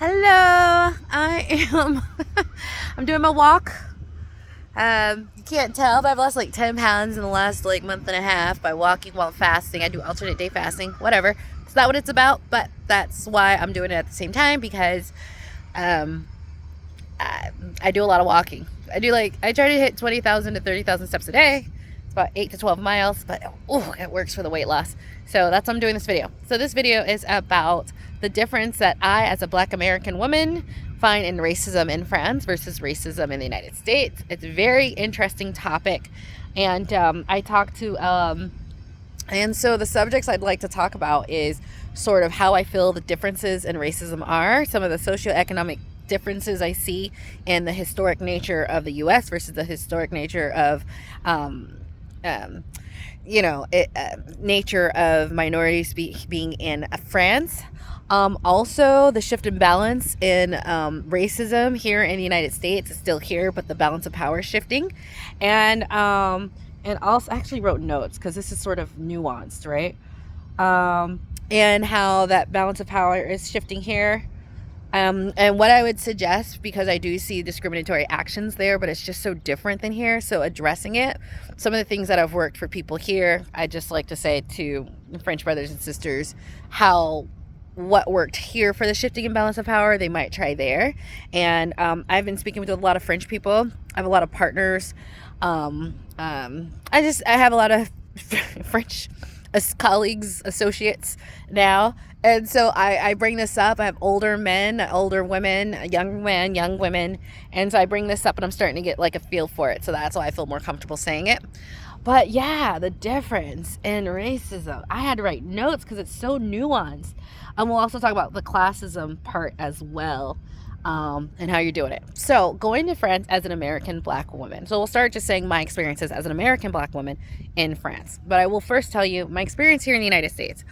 Hello, I am I'm doing my walk. You can't tell, but I've lost like 10 pounds in the last like month and a half by walking while fasting. I do alternate day fasting, whatever. It's not what it's about, but that's why I'm doing it at the same time because um, I do a lot of walking. I try to hit 20,000 to 30,000 steps a day. It's about 8 to 12 miles, but it works for the weight loss. So that's why I'm doing this video. So this video is about the difference that I, as a Black American woman, find in racism in France versus racism in the United States. It's a very interesting topic. And and so the subjects I'd like to talk about is sort of how I feel the differences in racism are, some of the socioeconomic differences I see in the historic nature of the U.S. versus the historic nature of, nature of minorities being in France. Also, the shift in balance in racism here in the United States is still here, but the balance of power is shifting. And also, I actually wrote notes because this is sort of nuanced, right? And how that balance of power is shifting here. And what I would suggest, because I do see discriminatory actions there, but it's just so different than here. So addressing it, some of the things that have worked for people here, I just like to say to French brothers and sisters, what worked here for the shifting and balance of power, they might try there. And I've been speaking with a lot of French people. I have a lot of partners. I have a lot of French colleagues, associates now. And so I bring this up. I have older men, older women, young men, young women. And so I bring this up and I'm starting to get like a feel for it. So that's why I feel more comfortable saying it. But yeah, the difference in racism. I had to write notes because it's so nuanced. And we'll also talk about the classism part as well. And how you're doing it. So going to France as an American Black woman. So we'll start just saying my experiences as an American Black woman in France. But I will first tell you my experience here in the United States.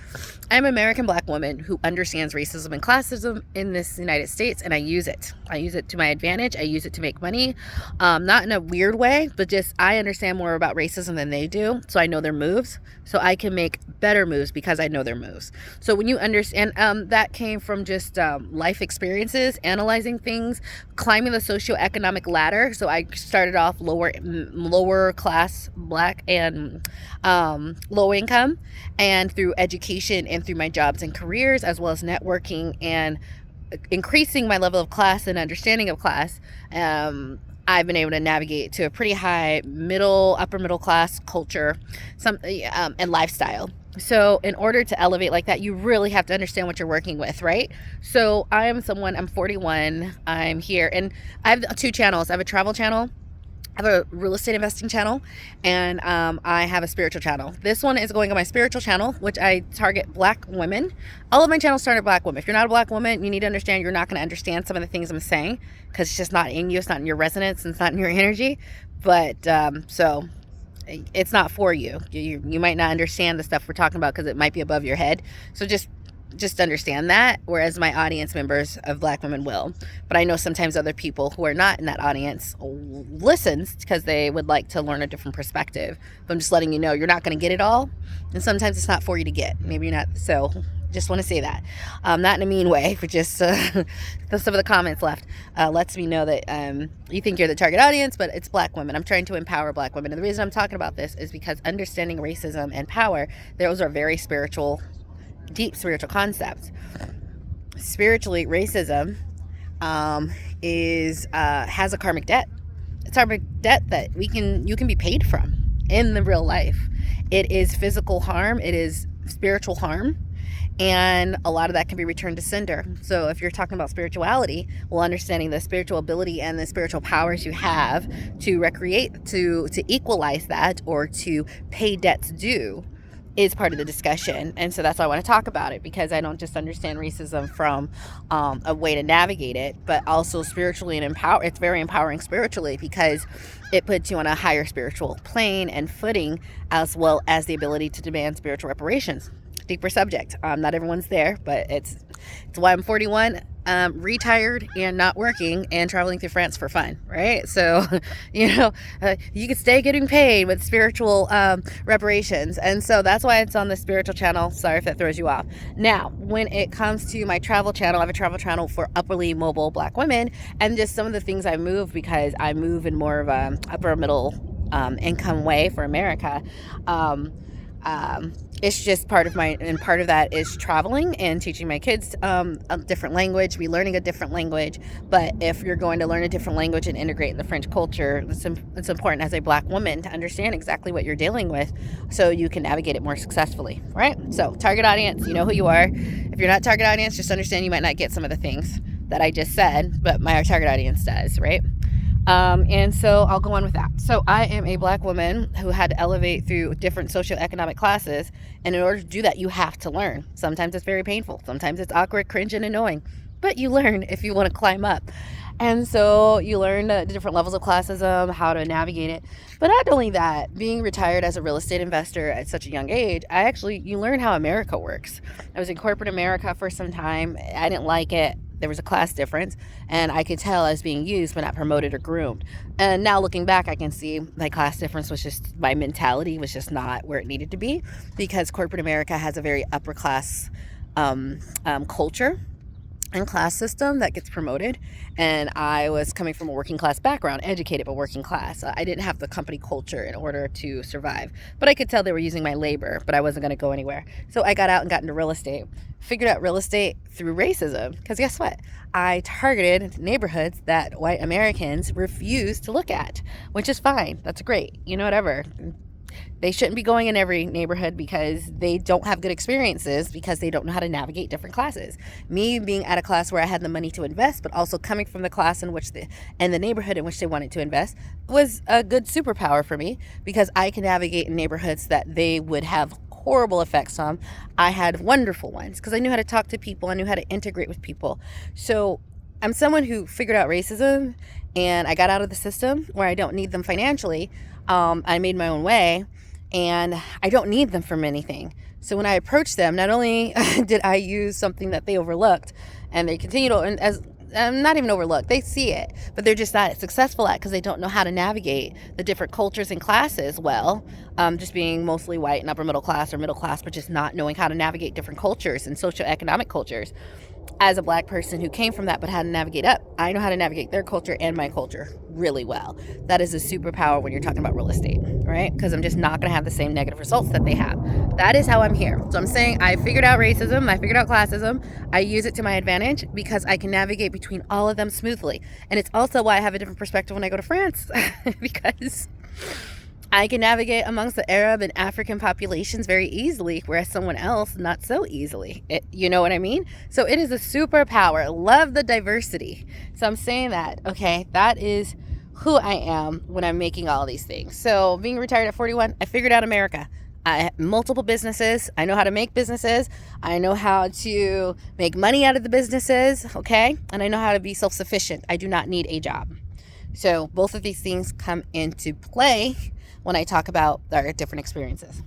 I'm an American Black woman who understands racism and classism in this United States, and I use it. I use it to my advantage. I use it to make money. Not in a weird way, but just I understand more about racism than they do. So I know their moves. So I can make better moves because I know their moves. So when you understand, that came from just life experiences, analyzing things, climbing the socioeconomic ladder. So I started off lower class Black and low income, and through education and through my jobs and careers, as well as networking and increasing my level of class and understanding of class, I've been able to navigate to a pretty high upper middle class culture, and lifestyle. So in order to elevate like that, you really have to understand what you're working with, right? So I'm 41, I'm here, and I have 2 channels. I have a travel channel, I have a real estate investing channel, and I have a spiritual channel. This one is going on my spiritual channel, which I target Black women. All of my channels target Black women. If you're not a Black woman, you need to understand you're not going to understand some of the things I'm saying because it's just not in you. It's not in your resonance. And it's not in your energy. But so it's not for you. You might not understand the stuff we're talking about because it might be above your head. So just understand that, whereas my audience members of Black women will. But I know sometimes other people who are not in that audience listens because they would like to learn a different perspective. But I'm just letting you know you're not going to get it all, and sometimes it's not for you to get. Maybe you're not. So just want to say that, not in a mean way, but just some of the comments left lets me know that you think you're the target audience, but it's Black women. I'm trying to empower Black women, and the reason I'm talking about this is because understanding racism and power, those are very deep spiritual concepts. Spiritually, racism has a karmic debt. It's a karmic debt that you can be paid from in the real life. It is physical harm. It is spiritual harm. And a lot of that can be returned to sender. So if you're talking about spirituality, well, understanding the spiritual ability and the spiritual powers you have to recreate, to equalize that, or to pay debts due, is part of the discussion. And so that's why I want to talk about it, because I don't just understand racism from a way to navigate it, but also spiritually and it's very empowering spiritually, because it puts you on a higher spiritual plane and footing, as well as the ability to demand spiritual reparations. Deeper subject. Not everyone's there, but it's why I'm 41. retired and not working and traveling through France for fun, right? So, you know, you could stay getting paid with spiritual reparations. And so that's why it's on the spiritual channel. Sorry if that throws you off. Now, when it comes to my travel channel, I have a travel channel for upperly mobile Black women, and just some of the things I move, because I move in more of a upper middle income way for America. It's just part of my, and part of that is traveling and teaching my kids a different language, be learning a different language. But if you're going to learn a different language and integrate in the French culture, it's important as a Black woman to understand exactly what you're dealing with so you can navigate it more successfully, right? So target audience, you know who you are. If you're not target audience, just understand you might not get some of the things that I just said, but my target audience does, right? And so I'll go on with that. So I am a Black woman who had to elevate through different socioeconomic classes. And in order to do that, you have to learn. Sometimes it's very painful. Sometimes it's awkward, cringe, and annoying. But you learn if you want to climb up. And so you learn the different levels of classism, how to navigate it. But not only that, being retired as a real estate investor at such a young age, you learn how America works. I was in corporate America for some time. I didn't like it. There was a class difference, and I could tell I was being used but not promoted or groomed. And now looking back, I can see my class difference was just, my mentality was just not where it needed to be, because corporate America has a very upper class culture and class system that gets promoted. And I was coming from a working class background, educated but working class. I didn't have the company culture in order to survive, but I could tell they were using my labor, but I wasn't going to go anywhere. So I got out and got into real estate, figured out real estate through racism, because guess what? I targeted neighborhoods that white Americans refuse to look at, which is fine. That's great. You know, whatever. They shouldn't be going in every neighborhood because they don't have good experiences, because they don't know how to navigate different classes. Me being at a class where I had the money to invest, but also coming from the class in which and the neighborhood in which they wanted to invest, was a good superpower for me, because I can navigate in neighborhoods that they would have horrible effects on. I had wonderful ones because I knew how to talk to people. I knew how to integrate with people. So I'm someone who figured out racism, and I got out of the system where I don't need them financially. I made my own way, and I don't need them from anything. So when I approach them, not only did I use something that they overlooked, and they continue to, and as not even overlooked, they see it, but they're just not successful at, because they don't know how to navigate the different cultures and classes well, just being mostly white and upper middle class or middle class, but just not knowing how to navigate different cultures and socioeconomic cultures. As a Black person who came from that but had to navigate up, I know how to navigate their culture and my culture really well. That is a superpower when you're talking about real estate, right? Because I'm just not going to have the same negative results that they have. That is how I'm here. So I'm saying I figured out racism, I figured out classism, I use it to my advantage because I can navigate between all of them smoothly. And it's also why I have a different perspective when I go to France, because I can navigate amongst the Arab and African populations very easily, whereas someone else not so easily. You know what I mean? So it is a superpower. Love the diversity. So I'm saying that, okay, that is who I am when I'm making all these things. So being retired at 41, I figured out America. I have multiple businesses. I know how to make businesses. I know how to make money out of the businesses, okay? And I know how to be self-sufficient. I do not need a job. So both of these things come into play when I talk about our different experiences.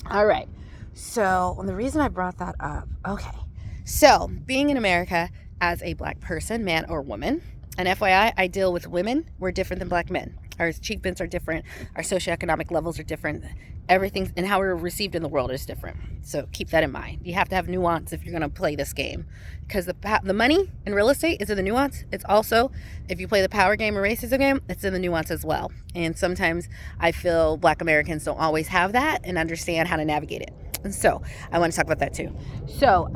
All right. So the reason I brought that up, okay. So being in America as a Black person, man or woman, and FYI, I deal with women. We're different than Black men. Our achievements are different. Our socioeconomic levels are different. Everything and how we're received in the world is different. So keep that in mind. You have to have nuance if you're going to play this game, because the money in real estate is in the nuance. It's also, if you play the power game or racism game, it's in the nuance as well. And sometimes I feel Black Americans don't always have that and understand how to navigate it. And so I want to talk about that too. So,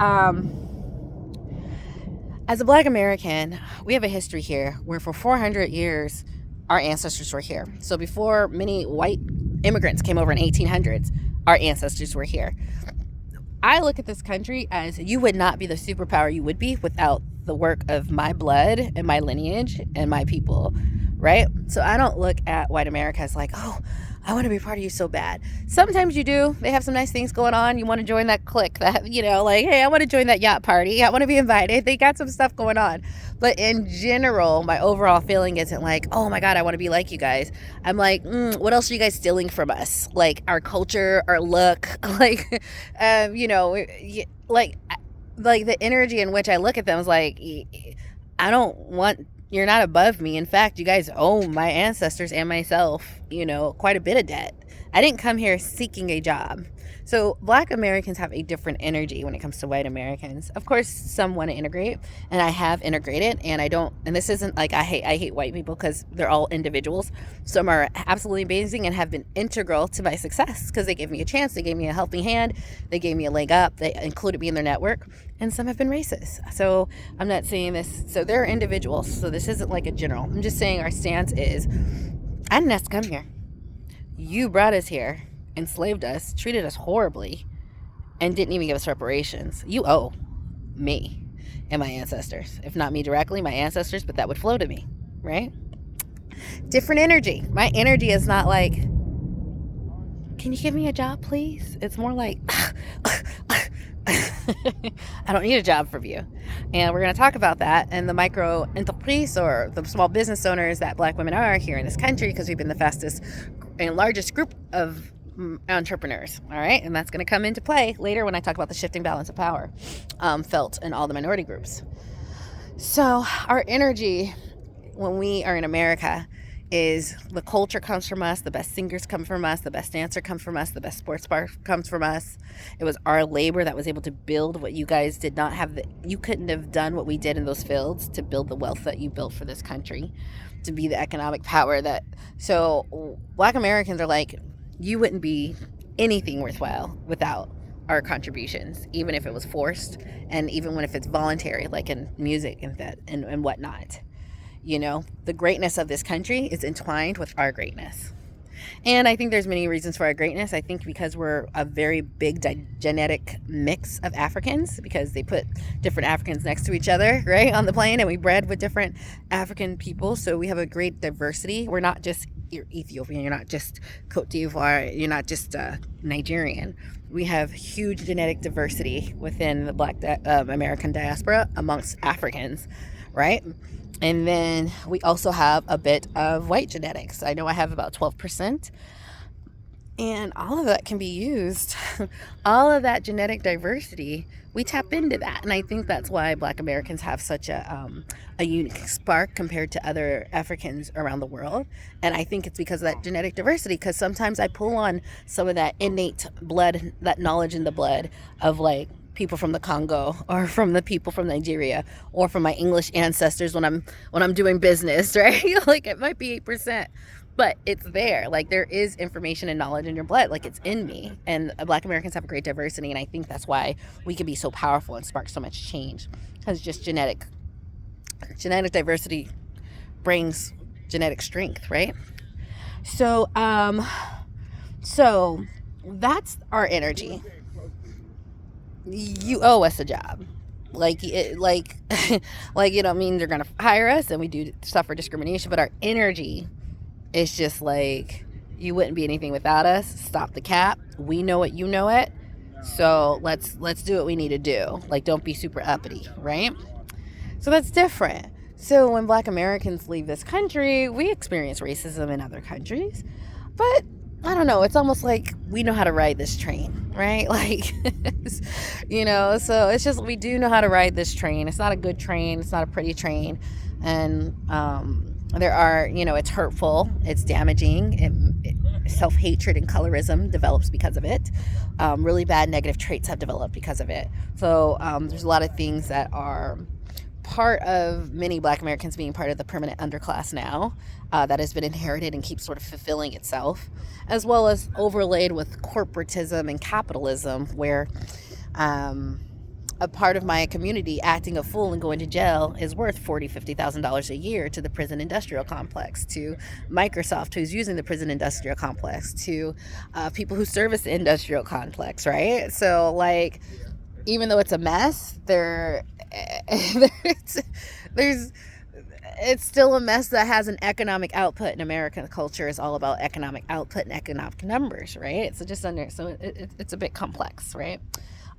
as a Black American, we have a history here where for 400 years, our ancestors were here. So before many white immigrants came over in 1800s, our ancestors were here. I look at this country as you would not be the superpower you would be without the work of my blood and my lineage and my people, right? So I don't look at white America as like, oh, I want to be part of you so bad. Sometimes you do. They have some nice things going on. You want to join that clique that, you know, like, hey, I want to join that yacht party. I want to be invited. They got some stuff going on. But in general, my overall feeling isn't like, oh my God, I want to be like you guys. I'm like, what else are you guys stealing from us? Like our culture, our look, like, you know, like like the energy in which I look at them is like, I don't want, you're not above me. In fact, you guys owe my ancestors and myself, quite a bit of debt. I didn't come here seeking a job. So Black Americans have a different energy when it comes to white Americans. Of course, some want to integrate, and I have integrated, and I don't, and this isn't like I hate white people, because they're all individuals. Some are absolutely amazing and have been integral to my success because they gave me a chance, they gave me a helping hand, they gave me a leg up, they included me in their network, and some have been racist. So I'm not saying this, so they're individuals, so this isn't like a general. I'm just saying our stance is, I didn't ask to come here. You brought us here, enslaved us, treated us horribly, and didn't even give us reparations. You owe me and my ancestors. If not me directly, my ancestors, but that would flow to me, right? Different energy. My energy is not like, can you give me a job, please? It's more like, I don't need a job from you. And we're going to talk about that and the micro entreprise, or the small business owners that Black women are here in this country, because we've been the fastest and largest group of entrepreneurs. All right. And that's going to come into play later when I talk about the shifting balance of power felt in all the minority groups. So our energy when we are in America is, the culture comes from us, the best singers come from us, the best dancer comes from us, the best sports bar comes from us. It was our labor that was able to build what you guys did not have. You couldn't have done what we did in those fields to build the wealth that you built for this country, to be the economic power that. So Black Americans are like, you wouldn't be anything worthwhile without our contributions, even if it was forced, and even if it's voluntary, like in music and whatnot. The greatness of this country is entwined with our greatness. And I think there's many reasons for our greatness. I think because we're a very big genetic mix of Africans, because they put different Africans next to each other, right, on the plane, and we bred with different African people. So we have a great diversity. We're not just Ethiopian, you're not just Cote d'Ivoire, you're not just Nigerian. We have huge genetic diversity within the Black American diaspora amongst Africans, right? And then we also have a bit of white genetics. I know I have about 12%. And all of that can be used. All of that genetic diversity, we tap into that. And I think that's why Black Americans have such a unique spark compared to other Africans around the world. And I think it's because of that genetic diversity, because sometimes I pull on some of that innate blood, that knowledge in the blood of like people from the Congo, or from the people from Nigeria, or from my English ancestors when I'm doing business, right? Like it might be 8%, but it's there. Like there is information and knowledge in your blood, like it's in me. And Black Americans have a great diversity, and I think that's why we can be so powerful and spark so much change, because just genetic diversity brings genetic strength, right? So that's our energy. You owe us a job. Like you don't mean they're gonna hire us, and we do suffer discrimination, but our energy is just like, you wouldn't be anything without us. Stop the cap. We know it, you know it. So let's do what we need to do. Like, don't be super uppity, right? So that's different. So when Black Americans leave this country, we experience racism in other countries, but I don't know, it's almost like we know how to ride this train, right? Like, so it's just, we do know how to ride this train. It's not a good train. It's not a pretty train. And there are, it's hurtful. It's damaging. Self-hatred and colorism develops because of it. Really bad negative traits have developed because of it. So there's a lot of things that are part of many Black Americans being part of the permanent underclass now, that has been inherited and keeps sort of fulfilling itself, as well as overlaid with corporatism and capitalism, where a part of my community acting a fool and going to jail is worth $40,000-$50,000 a year to the prison industrial complex, to Microsoft, who's using the prison industrial complex, to people who service the industrial complex, right? So like, even though it's a mess, it's still a mess that has an economic output. In American culture is all about economic output and economic numbers, right? So it's a bit complex, right?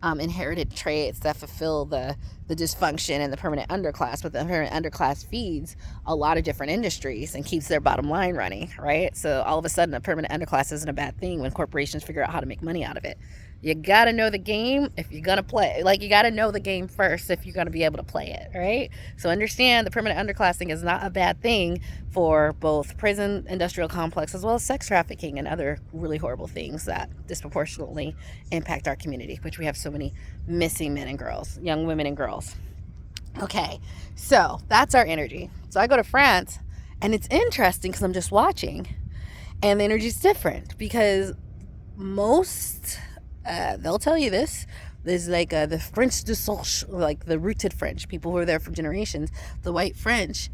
Inherited traits that fulfill the dysfunction and the permanent underclass, but the permanent underclass feeds a lot of different industries and keeps their bottom line running, right? So all of a sudden, a permanent underclass isn't a bad thing when corporations figure out how to make money out of it. You got to know the game if you're going to play. Like, you got to know the game first if you're going to be able to play it, right? So understand the permanent underclassing is not a bad thing for both prison, industrial complex, as well as sex trafficking and other really horrible things that disproportionately impact our community, which we have so many missing men and girls, young women and girls. Okay, so that's our energy. So I go to France, and it's interesting because I'm just watching, and the energy is different because most, they'll tell you this, there's like the French de souche, like the rooted French, people who are there for generations, the white French,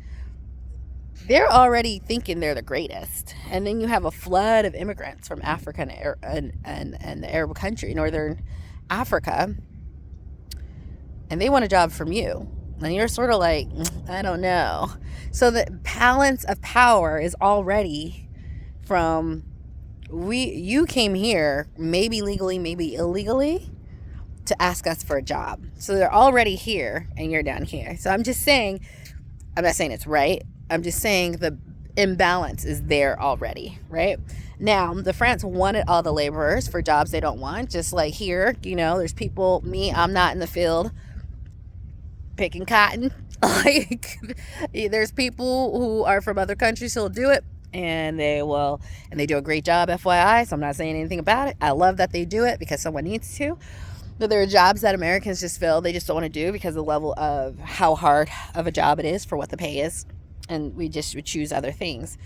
they're already thinking they're the greatest. And then you have a flood of immigrants from Africa and the Arab country, Northern Africa, and they want a job from you. And you're sort of like, I don't know. So the balance of power is already from you came here, maybe legally, maybe illegally, to ask us for a job. So they're already here and you're down here. So I'm just saying, I'm not saying it's right. I'm just saying the imbalance is there already, right? Now, the France wanted all the laborers for jobs they don't want. Just like here, there's people, I'm not in the field picking cotton. Like, there's people who are from other countries who'll do it, and they do a great job, FYI. So I'm not saying anything about it. I love that they do it because someone needs to. But there are jobs that Americans just feel they just don't want to do because of the level of how hard of a job it is for what the pay is, and we just would choose other things.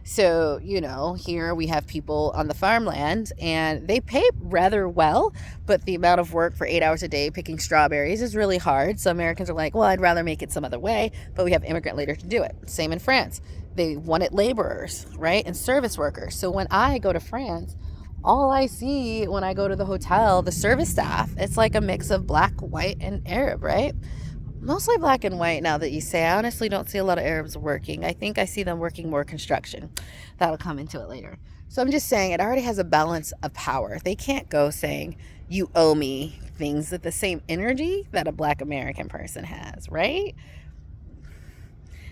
So, here we have people on the farmland, and they pay rather well, but the amount of work for 8 hours a day picking strawberries is really hard. So Americans are like, well, I'd rather make it some other way, but we have immigrant labor to do it. Same in France. They wanted laborers, right, and service workers. So when I go to France, all I see when I go to the hotel, the service staff, it's like a mix of black, white, and Arab, right? Mostly black and white now that you say. I honestly don't see a lot of Arabs working. I think I see them working more construction. That'll come into it later. So I'm just saying it already has a balance of power. They can't go saying, you owe me things with the same energy that a black American person has, right?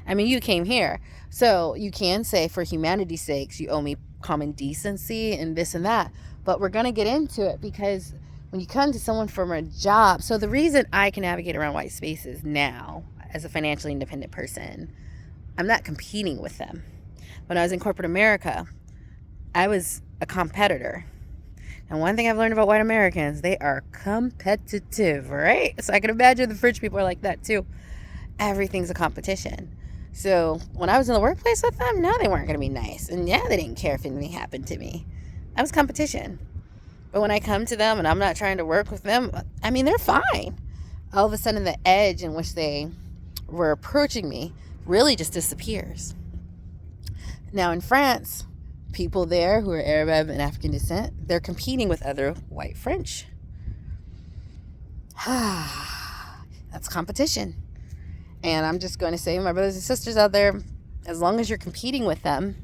I mean, you came here. So you can say, for humanity's sakes, you owe me common decency and this and that. But we're going to get into it because when you come to someone from a job, so the reason I can navigate around white spaces now as a financially independent person, I'm not competing with them. When I was in corporate America, I was a competitor. And one thing I've learned about white Americans, they are competitive, right? So I can imagine the French people are like that too. Everything's a competition. So when I was in the workplace with them, no, they weren't going to be nice. And yeah, they didn't care if anything happened to me. That was competition. But when I come to them and I'm not trying to work with them, I mean, they're fine. All of a sudden, the edge in which they were approaching me really just disappears. Now, in France, people there who are Arab and African descent, they're competing with other white French. That's competition. And I'm just going to say, my brothers and sisters out there, as long as you're competing with them,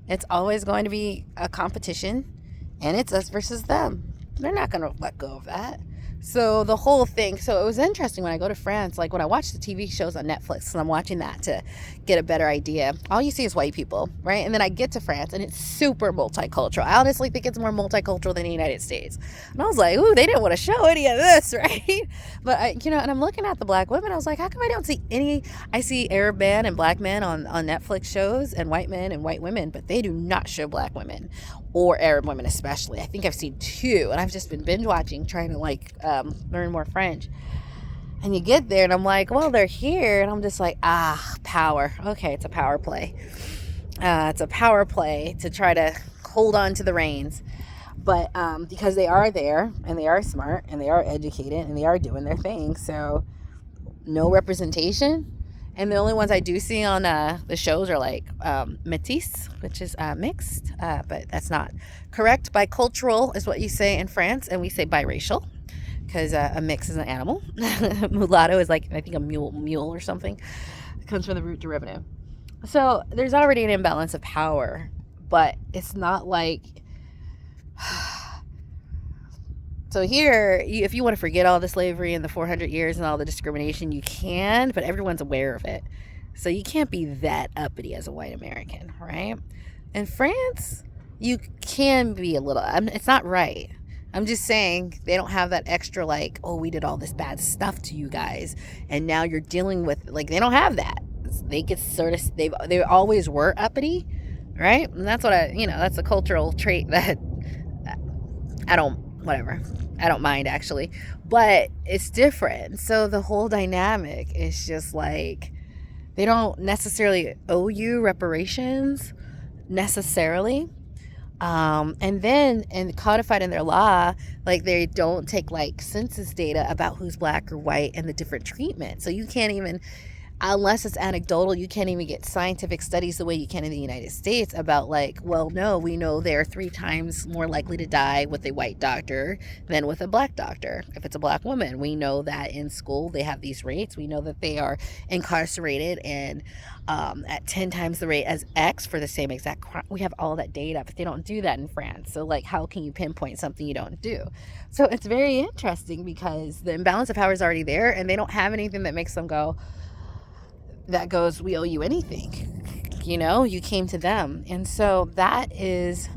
it's always going to be a competition. And it's us versus them. They're not going to let go of that. So the whole thing, so it was interesting when I go to France, like when I watch the TV shows on Netflix, and I'm watching that to get a better idea, all you see is white people, right? And then I get to France, and it's super multicultural. I honestly think it's more multicultural than the United States. And I was like, ooh, they didn't want to show any of this, right? But, and I'm looking at the black women, I was like, how come I don't see any? I see Arab men and black men on Netflix shows, and white men and white women, but they do not show black women, or Arab women especially. I think I've seen 2, and I've just been binge watching, trying to learn more French. And you get there and I'm like, well, they're here, and I'm just like, power. Okay, it's a power play. It's a power play to try to hold on to the reins. But because they are there, and they are smart, and they are educated, and they are doing their thing, so no representation. And the only ones I do see on the shows are like métis, which is mixed, but that's not correct. Bicultural is what you say in France, and we say biracial because a mix is an animal. Mulatto is like, I think, a mule or something. It comes from the root derivative. So there's already an imbalance of power, but it's not like... So here, if you want to forget all the slavery and the 400 years and all the discrimination, you can, but everyone's aware of it. So you can't be that uppity as a white American, right? In France, you can be a little, it's not right. I'm just saying they don't have that extra, like, oh, we did all this bad stuff to you guys, and now you're dealing with, like, they don't have that. They get sort of, they always were uppity, right? And that's what that's a cultural trait that I don't, whatever. I don't mind, actually. But it's different. So the whole dynamic is just like, they don't necessarily owe you reparations necessarily. And then, and codified in their law, like, they don't take like census data about who's black or white and the different treatment. So you can't even, unless it's anecdotal, you can't even get scientific studies the way you can in the United States about, like, well, no, we know they're 3 times more likely to die with a white doctor than with a black doctor. If it's a black woman, we know that in school they have these rates. We know that they are incarcerated and at 10 times the rate as X for the same exact crime. We have all that data, but they don't do that in France. So, like, how can you pinpoint something you don't do? So it's very interesting because the imbalance of power is already there, and they don't have anything that makes them go, that goes, we owe you anything. You came to them. And so that is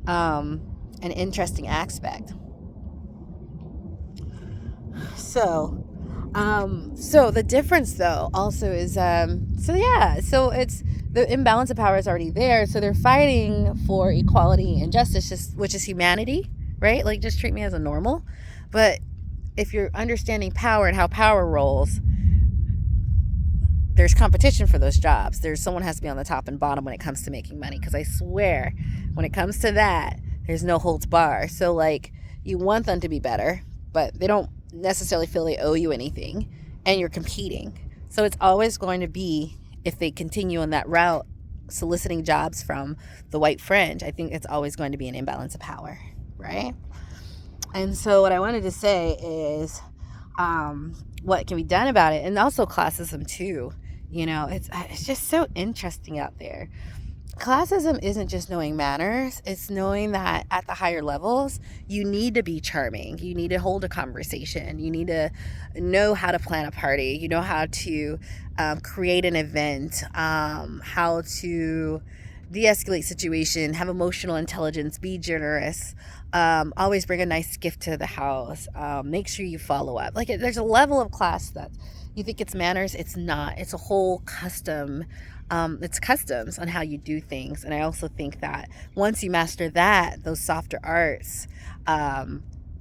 an interesting aspect. So the difference, though, also is, so it's, the imbalance of power is already there. So they're fighting for equality and justice, which is humanity, right? Like, just treat me as a normal. But if you're understanding power and how power rolls, there's competition for those jobs. Someone has to be on the top and bottom when it comes to making money. Because I swear, when it comes to that, there's no holds bar. So, like, you want them to be better, but they don't necessarily feel they owe you anything, and you're competing. So it's always going to be, if they continue on that route, soliciting jobs from the white fringe, I think it's always going to be an imbalance of power, right? And so what I wanted to say is, what can be done about it, and also classism too. It's just so interesting out there. Classism isn't just knowing manners, it's knowing that at the higher levels, you need to be charming, you need to hold a conversation, you need to know how to plan a party, you know how to create an event, how to de-escalate situation, have emotional intelligence, be generous, always bring a nice gift to the house, make sure you follow up. Like, there's a level of class that you think it's manners. It's not. It's a whole custom. It's customs on how you do things. And I also think that once you master that, those softer arts,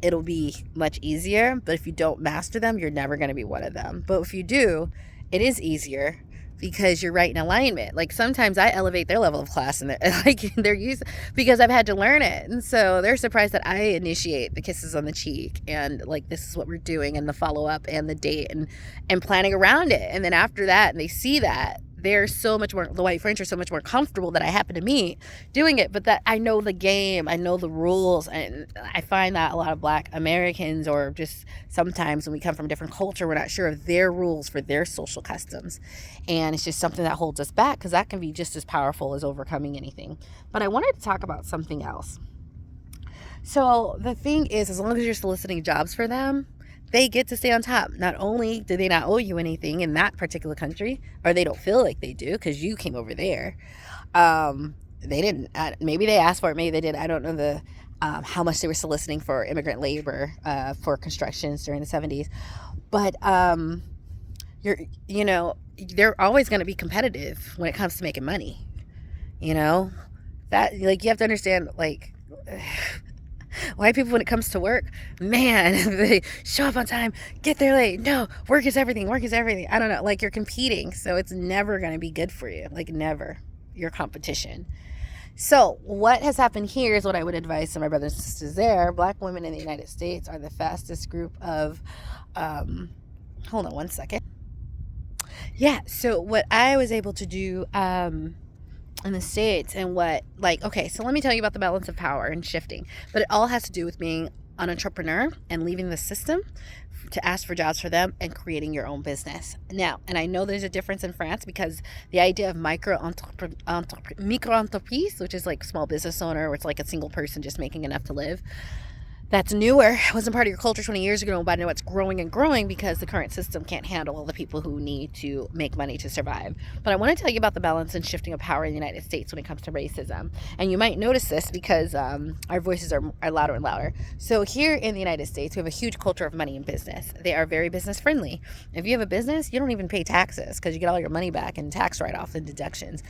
it'll be much easier. But if you don't master them, you're never going to be one of them. But if you do, it is easier, because you're right in alignment. Like, sometimes I elevate their level of class, and they're used, because I've had to learn it. And so they're surprised that I initiate the kisses on the cheek, and, like, this is what we're doing, and the follow-up and the date, and planning around it. And then after that, and they see that, they're so much more, the white French are so much more comfortable that I happen to meet doing it, but that I know the game, I know the rules. And I find that a lot of Black Americans, or just sometimes when we come from a different culture, we're not sure of their rules for their social customs, and it's just something that holds us back, because that can be just as powerful as overcoming anything. But I wanted to talk about something else. So the thing is, as long as you're soliciting jobs for them, they get to stay on top. Not only do they not owe you anything in that particular country, or they don't feel like they do because you came over there. They didn't. Maybe they asked for it. Maybe they did. I don't know how much they were soliciting for immigrant labor for constructions during the 70s. But they're always going to be competitive when it comes to making money. That, like, you have to understand, like, white people, when it comes to work, man, they show up on time, get there late. No, work is everything. I don't know. Like, you're competing, so it's never going to be good for you. Like, never. Your competition. So what has happened here is what I would advise to my brothers and sisters there. Black women in the United States are the fastest group of, hold on one second. Yeah, so what I was able to do in the States, and so let me tell you about the balance of power and shifting. But it all has to do with being an entrepreneur and leaving the system to ask for jobs for them and creating your own business. Now, and I know there's a difference in France, because the idea of micro-entreprise, which is like small business owner, where it's like a single person just making enough to live, that's newer, wasn't part of your culture 20 years ago, but I know it's growing and growing because the current system can't handle all the people who need to make money to survive. But I want to tell you about the balance and shifting of power in the United States when it comes to racism. And you might notice this because our voices are louder and louder. So here in the United States, we have a huge culture of money and business. They are very business friendly. If you have a business, you don't even pay taxes because you get all your money back in tax write-offs and deductions.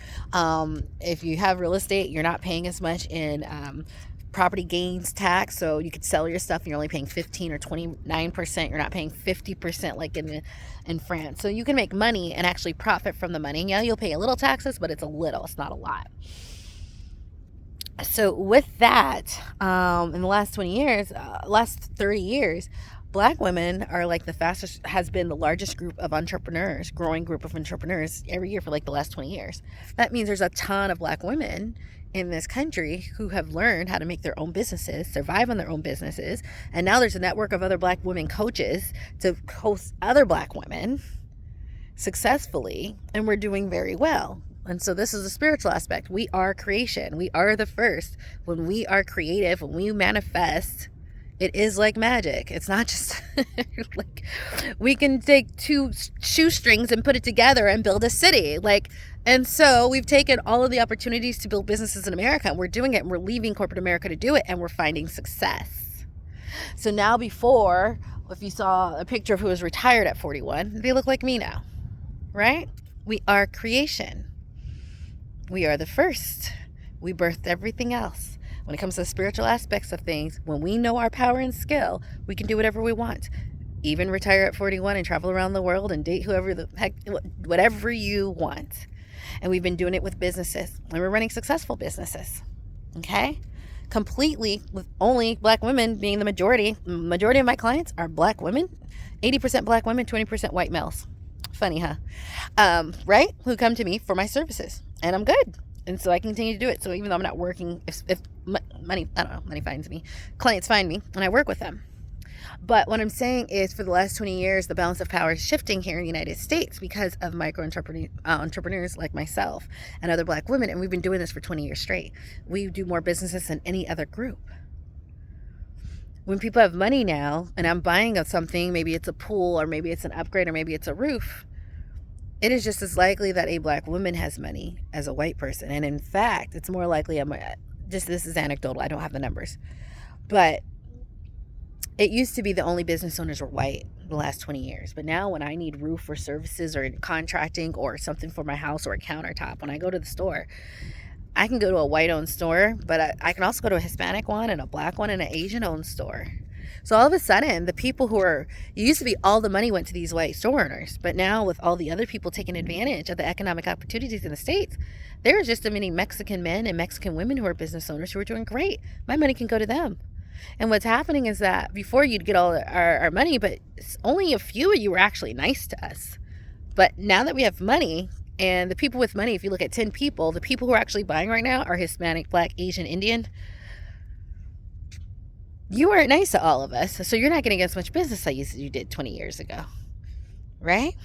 If you have real estate, you're not paying as much in property gains tax, so you could sell your stuff and you're only paying 15 or 29%. You're not paying 50% like in France. So you can make money and actually profit from the money. Yeah, you'll pay a little taxes, but it's a little, it's not a lot. So with that, in the last 20 years, last 30 years, Black women are like has been the largest group of entrepreneurs, growing group of entrepreneurs every year for like the last 20 years. That means there's a ton of Black women in this country who have learned how to make their own businesses, survive on their own businesses. And now there's a network of other Black women coaches to host other Black women successfully. And we're doing very well. And so this is a spiritual aspect. We are creation. We are the first. When we are creative, when we manifest, it is like magic. It's not just like we can take two shoestrings and put it together and build a city. And so we've taken all of the opportunities to build businesses in America, and we're doing it, and we're leaving corporate America to do it, and we're finding success. So now before, if you saw a picture of who was retired at 41, they look like me now, right? We are creation. We are the first. We birthed everything else. When it comes to the spiritual aspects of things, when we know our power and skill, we can do whatever we want. Even retire at 41 and travel around the world and date whoever the heck, whatever you want. And we've been doing it with businesses. And we're running successful businesses. Okay? Completely with only Black women being the majority. Majority of my clients are Black women. 80% Black women, 20% white males. Funny, huh? Right? Who come to me for my services. And I'm good. And so I continue to do it. So even though I'm not working, if money, I don't know, money finds me, clients find me, and I work with them. But what I'm saying is for the last 20 years, the balance of power is shifting here in the United States because of micro entrepreneurs like myself and other Black women. And we've been doing this for 20 years straight. We do more businesses than any other group. When people have money now and I'm buying something, maybe it's a pool or maybe it's an upgrade or maybe it's a roof, it is just as likely that a Black woman has money as a white person. And in fact, it's more likely, this is anecdotal, I don't have the numbers, but it used to be the only business owners were white the last 20 years. But now when I need roof or services or contracting or something for my house or a countertop, when I go to the store, I can go to a white-owned store, but I can also go to a Hispanic one and a Black one and an Asian-owned store. So all of a sudden, the people it used to be all the money went to these white store owners. But now with all the other people taking advantage of the economic opportunities in the States, there are just as many Mexican men and Mexican women who are business owners who are doing great. My money can go to them. And what's happening is that before you'd get all our money, but only a few of you were actually nice to us. But now that we have money, and the people with money, if you look at 10 people, the people who are actually buying right now are Hispanic, Black, Asian, Indian. You weren't nice to all of us, so you're not going to get as much business as you did 20 years ago, right?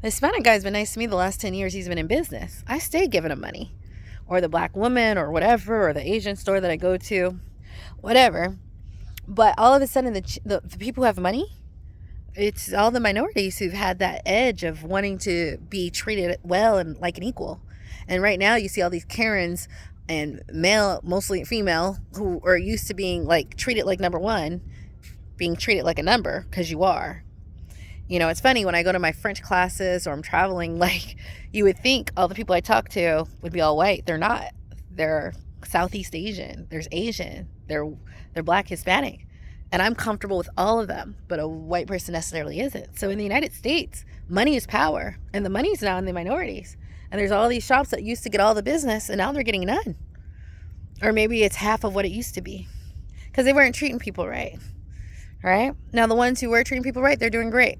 The Hispanic guy's been nice to me the last 10 years he's been in business. I stay giving him money. Or the Black woman or whatever, or the Asian store that I go to, whatever. But all of a sudden, the people who have money, it's all the minorities who've had that edge of wanting to be treated well and like an equal. And right now you see all these Karens and male, mostly female, who are used to being like treated like number one, being treated like a number because you are. You know, it's funny when I go to my French classes or I'm traveling, like you would think all the people I talk to would be all white. They're not. They're Southeast Asian. There's Asian. They're Black, Hispanic. And I'm comfortable with all of them, but a white person necessarily isn't. So in the United States, money is power, and the money's now in the minorities. And there's all these shops that used to get all the business, and now they're getting none. Or maybe it's half of what it used to be, because they weren't treating people right. Right? Now the ones who were treating people right, they're doing great.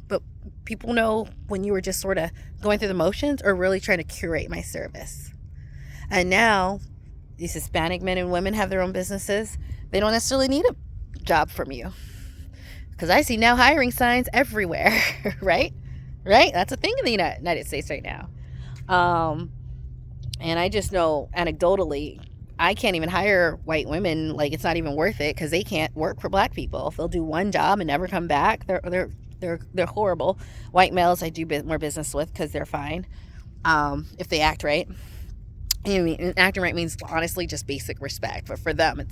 But people know when you were just sort of going through the motions or really trying to curate my service. And now these Hispanic men and women have their own businesses. They don't necessarily need a job from you, because I see now hiring signs everywhere. right That's a thing in the United States right now. And I just know anecdotally, I can't even hire white women. Like, it's not even worth it because they can't work for black people. They'll do one job and never come back. They're horrible. White males I do more business with because they're fine, if they act right. I mean, acting right means honestly just basic respect. But for them,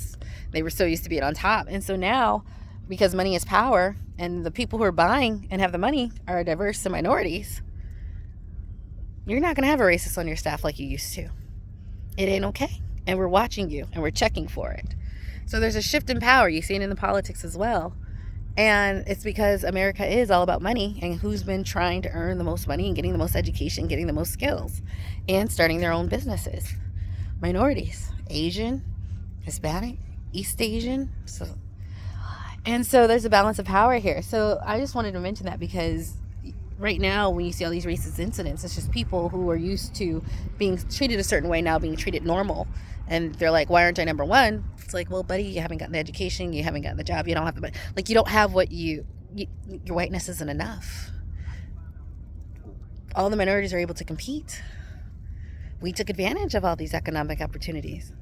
they were so used to being on top, and so now, because money is power, and the people who are buying and have the money are diverse and minorities, you're not going to have a racist on your staff like you used to. It ain't okay. And we're watching you and we're checking for it. So there's a shift in power. You see it in the politics as well. And it's because America is all about money, and who's been trying to earn the most money and getting the most education, getting the most skills, and starting their own businesses. Minorities, Asian, Hispanic, East Asian. So there's a balance of power here. So I just wanted to mention that because right now, when you see all these racist incidents, it's just people who are used to being treated a certain way now being treated normal. And they're like, why aren't I number one? It's like, well, buddy, you haven't gotten the education, you haven't gotten the job, you don't have the money. Like, you don't have what your whiteness isn't enough. All the minorities are able to compete. We took advantage of all these economic opportunities.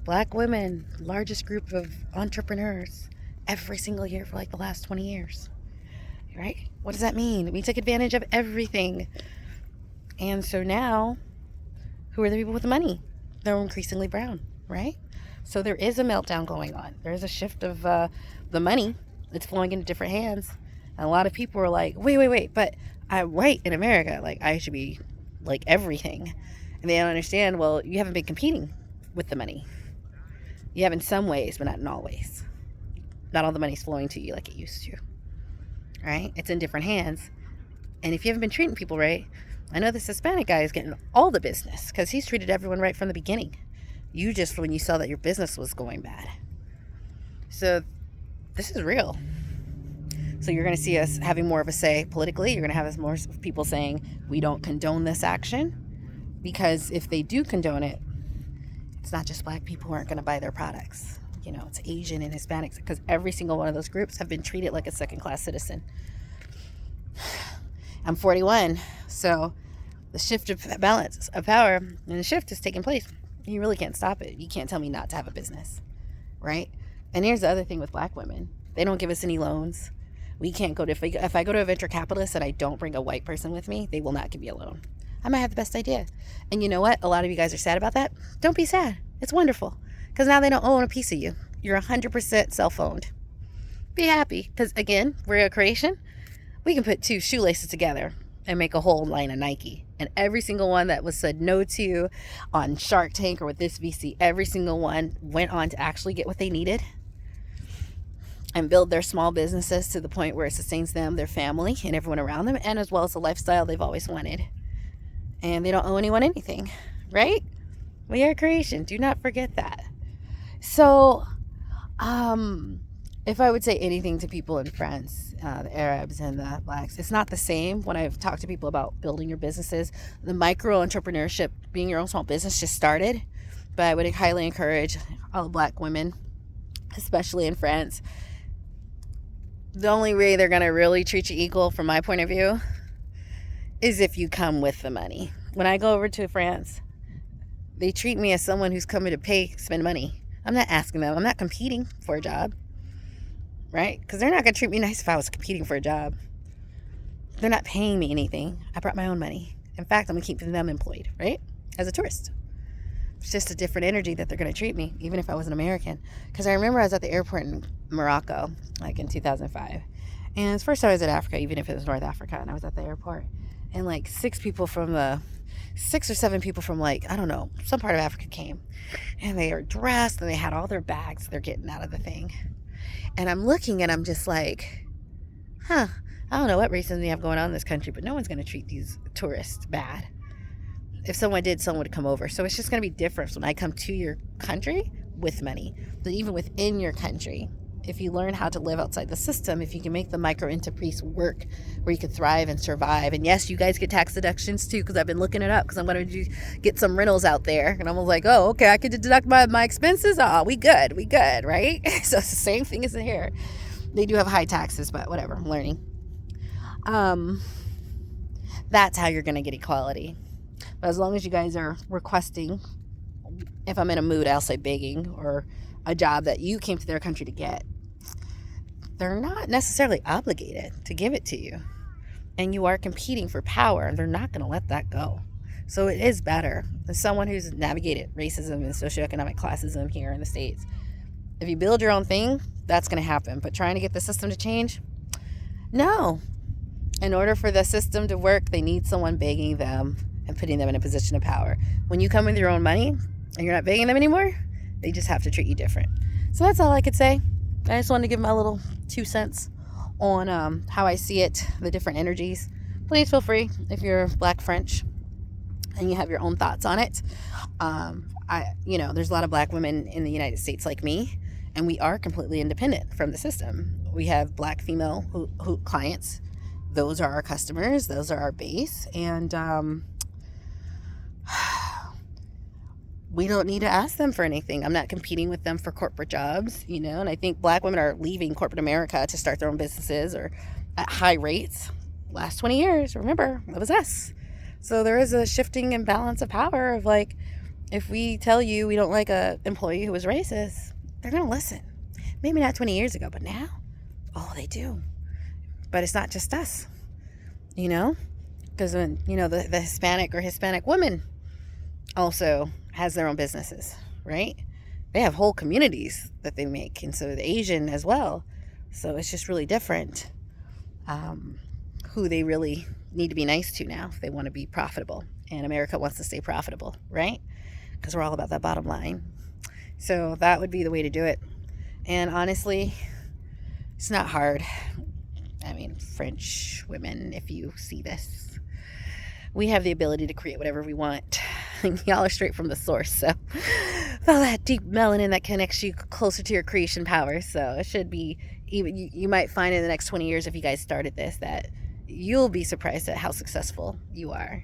Black women, largest group of entrepreneurs every single year for like the last 20 years. Right? What does that mean? We took advantage of everything. And so now, who are the people with the money? They're increasingly brown, right? So there is a meltdown going on. There is a shift of the money that's flowing into different hands. And a lot of people are like, wait, but I'm white in America. Like, I should be like everything. And they don't understand, well, you haven't been competing with the money. You have in some ways, but not in all ways. Not all the money's flowing to you like it used to. Right? It's in different hands. And if you haven't been treating people right, I know this Hispanic guy is getting all the business because he's treated everyone right from the beginning. You just, when you saw that your business was going bad. So this is real. So you're going to see us having more of a say politically. You're going to have more people saying, we don't condone this action. Because if they do condone it, it's not just black people who aren't going to buy their products. You know, it's Asian and Hispanics, because every single one of those groups have been treated like a second-class citizen. I'm 41, so the shift of balance of power and the shift is taking place. You really can't stop it. You can't tell me not to have a business, right? And here's the other thing with black women. They don't give us any loans. We can't go to, if I go to a venture capitalist and I don't bring a white person with me, they will not give me a loan. I might have the best idea. And you know what? A lot of you guys are sad about that. Don't be sad. It's wonderful. Because now they don't own a piece of you. You're 100% self-owned. Be happy. Because again, we're a creation. We can put two shoelaces together and make a whole line of Nike. And every single one that was said no to on Shark Tank or with this VC, every single one went on to actually get what they needed and build their small businesses to the point where it sustains them, their family, and everyone around them, and as well as the lifestyle they've always wanted. And they don't owe anyone anything, right? We are creation. Do not forget that. So, if I would say anything to people in France, the Arabs and the blacks, it's not the same when I've talked to people about building your businesses. The micro entrepreneurship, being your own small business, just started. But I would highly encourage all the black women, especially in France. The only way they're going to really treat you equal, from my point of view, is if you come with the money. When I go over to France, they treat me as someone who's coming to spend money. I'm not asking them. I'm not competing for a job. Right? Because they're not going to treat me nice if I was competing for a job. They're not paying me anything. I brought my own money. In fact, I'm going to keep them employed, right? As a tourist. It's just a different energy that they're going to treat me, even if I was an American. Because I remember I was at the airport in Morocco, like in 2005. And it's the first time I was in Africa, even if it was North Africa, and I was at the airport. And like 6 or 7 people from, like, I don't know, some part of Africa came. And they are dressed and they had all their bags they're getting out of the thing. And I'm looking and I'm just like, I don't know what racism we have going on in this country, but no one's going to treat these tourists bad. If someone did, someone would come over. So it's just going to be different when I come to your country with money. But even within your country, if you learn how to live outside the system, if you can make the micro enterprise work where you can thrive and survive. And yes, you guys get tax deductions too, because I've been looking it up, because I'm going to get some rentals out there. And I'm like, oh, okay, I could deduct my expenses. Oh, we good, right? So it's the same thing as in here. They do have high taxes, but whatever, I'm learning. That's how you're going to get equality. But as long as you guys are requesting If I'm in a mood, I'll say begging, or a job that you came to their country to get. They're not necessarily obligated to give it to you. And you are competing for power, and they're not going to let that go. So it is better. As someone who's navigated racism and socioeconomic classism here in the States, if you build your own thing, that's going to happen. But trying to get the system to change, no. In order for the system to work, they need someone begging them and putting them in a position of power. When you come with your own money and you're not begging them anymore, they just have to treat you different. So that's all I could say. I just wanted to give my little 2 cents on how I see it, the different energies. Please feel free if you're Black French and you have your own thoughts on it. There's a lot of Black women in the United States like me, and we are completely independent from the system. We have Black female who clients. Those are our customers. Those are our base. And we don't need to ask them for anything. I'm not competing with them for corporate jobs, and I think Black women are leaving corporate America to start their own businesses or at high rates. Last 20 years, remember, it was us. So there is a shifting imbalance of power of like, if we tell you we don't like a employee who was racist, they're going to listen. Maybe not 20 years ago, but now, oh, they do. But it's not just us, because when, the Hispanic woman also has their own businesses, right? They have whole communities that they make, and so the Asian as well. So it's just really different who they really need to be nice to now if they want to be profitable. And America wants to stay profitable, right? Because we're all about that bottom line. So that would be the way to do it. And honestly, it's not hard. I mean, French women, if you see this, we have the ability to create whatever we want. Y'all are straight from the source, so all that deep melanin that connects you closer to your creation power. So it should be, even you might find in the next 20 years, if you guys started this, that you'll be surprised at how successful you are.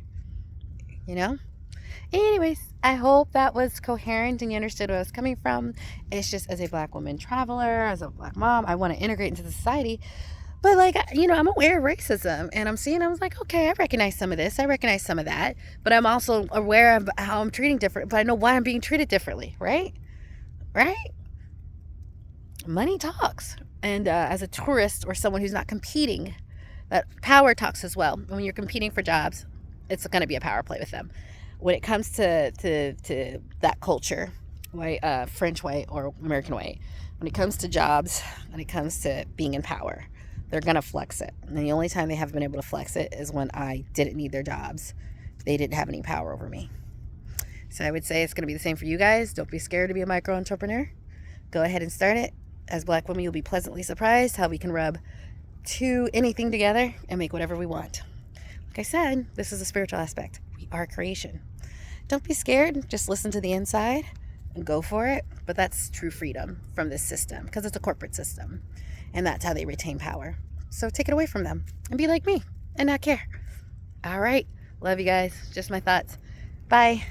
Anyways, I hope that was coherent and you understood where I was coming from. It's just, as a Black woman traveler, as a Black mom, I want to integrate into the society. But I'm aware of racism, and I was like, okay, I recognize some of this. I recognize some of that. But I'm also aware of how I'm treating different, but I know why I'm being treated differently, right? Right? Money talks. And as a tourist or someone who's not competing, that power talks as well. When you're competing for jobs, it's going to be a power play with them. When it comes to that culture, white, French white or American white, when it comes to jobs, when it comes to being in power, they're going to flex it. And the only time they have been able to flex it is when I didn't need their jobs. They didn't have any power over me. So I would say it's going to be the same for you guys. Don't be scared to be a micro entrepreneur. Go ahead and start it. As Black women, you'll be pleasantly surprised how we can rub anything together and make whatever we want. Like I said, this is a spiritual aspect. We are creation. Don't be scared. Just listen to the inside and go for it. But that's true freedom from this system, because it's a corporate system. And that's how they retain power. So take it away from them and be like me and not care. All right. Love you guys. Just my thoughts. Bye.